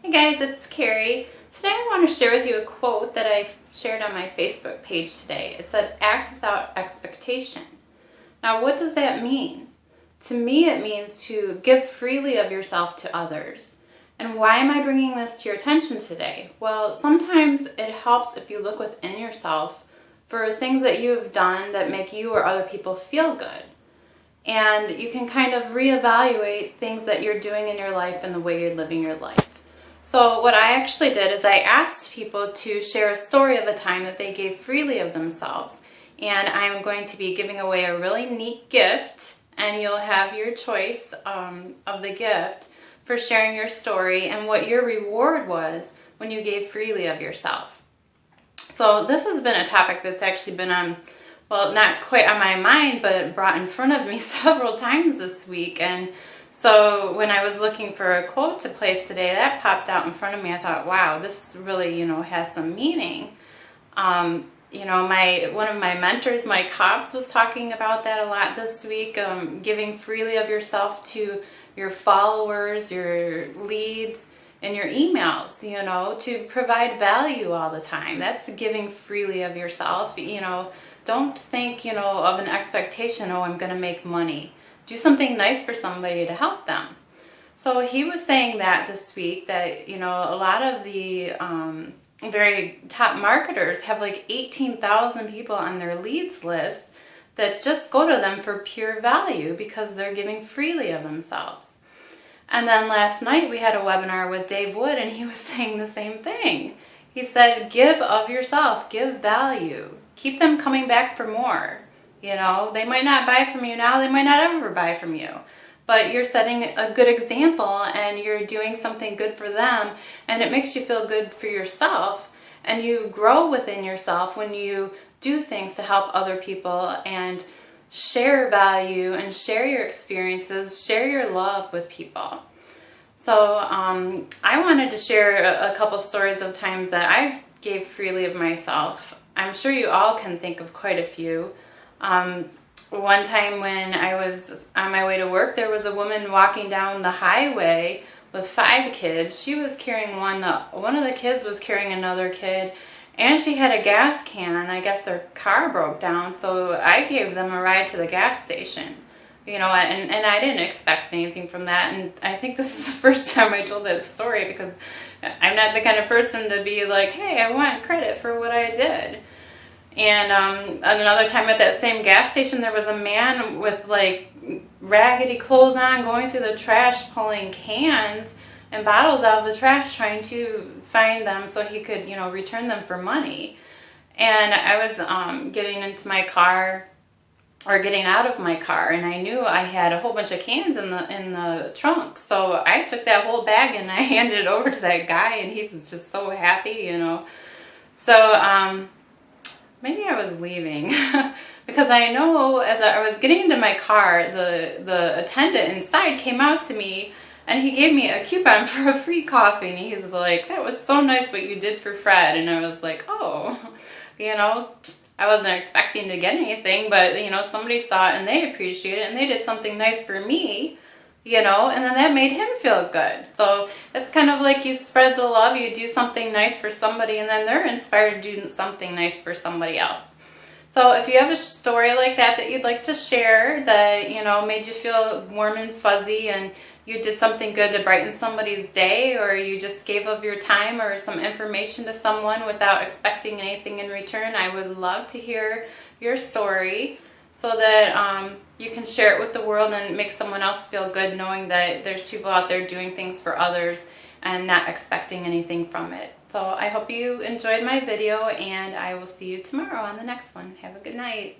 Hey guys, it's Carrie. Today I want to share with you a quote that I shared on my Facebook page today. It said, "Act without expectation." Now, what does that mean? To me, it means to give freely of yourself to others. And why am I bringing this to your attention today? Well, sometimes it helps if you look within yourself for things that you have done that make you or other people feel good. And you can kind of reevaluate things that you're doing in your life and the way you're living your life. So what I actually did is I asked people to share a story of a time that they gave freely of themselves. And I'm going to be giving away a really neat gift, and you'll have your choice of the gift for sharing your story and what your reward was when you gave freely of yourself. So this has been a topic that's actually been on, well, not quite on my mind, but brought in front of me several times this week. And so when I was looking for a quote to place today, that popped out in front of me. I thought, wow, this really, has some meaning. One of my mentors, Mike Hobbs, was talking about that a lot this week, giving freely of yourself to your followers, your leads, and your emails, to provide value all the time. That's giving freely of yourself. Don't think, of an expectation, oh, I'm going to make money. Do something nice for somebody to help them. So he was saying that this week that, a lot of the very top marketers have like 18,000 people on their leads list that just go to them for pure value because they're giving freely of themselves. And then last night we had a webinar with Dave Wood, and he was saying the same thing. He said, give of yourself, give value, keep them coming back for more. They might not buy from you now, they might not ever buy from you, but you're setting a good example and you're doing something good for them, and it makes you feel good for yourself, and you grow within yourself when you do things to help other people and share value and share your experiences, share your love with people. So I wanted to share a couple stories of times that I gave freely of myself. I'm sure you all can think of quite a few. One time when I was on my way to work, there was a woman walking down the highway with 5 kids. She was carrying one of the kids was carrying another kid, and she had a gas can. I guess their car broke down, so I gave them a ride to the gas station. And I didn't expect anything from that, and I think this is the first time I told that story because I'm not the kind of person to be like, hey, I want credit for what I did. And another time at that same gas station, there was a man with like raggedy clothes on going through the trash, pulling cans and bottles out of the trash, trying to find them so he could, return them for money. And I was getting into my car, or getting out of my car, and I knew I had a whole bunch of cans in the trunk. So I took that whole bag and I handed it over to that guy, and he was just so happy, So maybe I was leaving because I know as I was getting into my car, the attendant inside came out to me and he gave me a coupon for a free coffee, and he was like, "That was so nice what you did for Fred." And I was like, oh, I wasn't expecting to get anything, but somebody saw it and they appreciated it and they did something nice for me, and then that made him feel good. So it's kind of like you spread the love, you do something nice for somebody, and then they're inspired to do something nice for somebody else. So if you have a story like that you'd like to share that, made you feel warm and fuzzy, and you did something good to brighten somebody's day, or you just gave of your time or some information to someone without expecting anything in return, I would love to hear your story so that you can share it with the world and make someone else feel good knowing that there's people out there doing things for others and not expecting anything from it. So I hope you enjoyed my video, and I will see you tomorrow on the next one. Have a good night.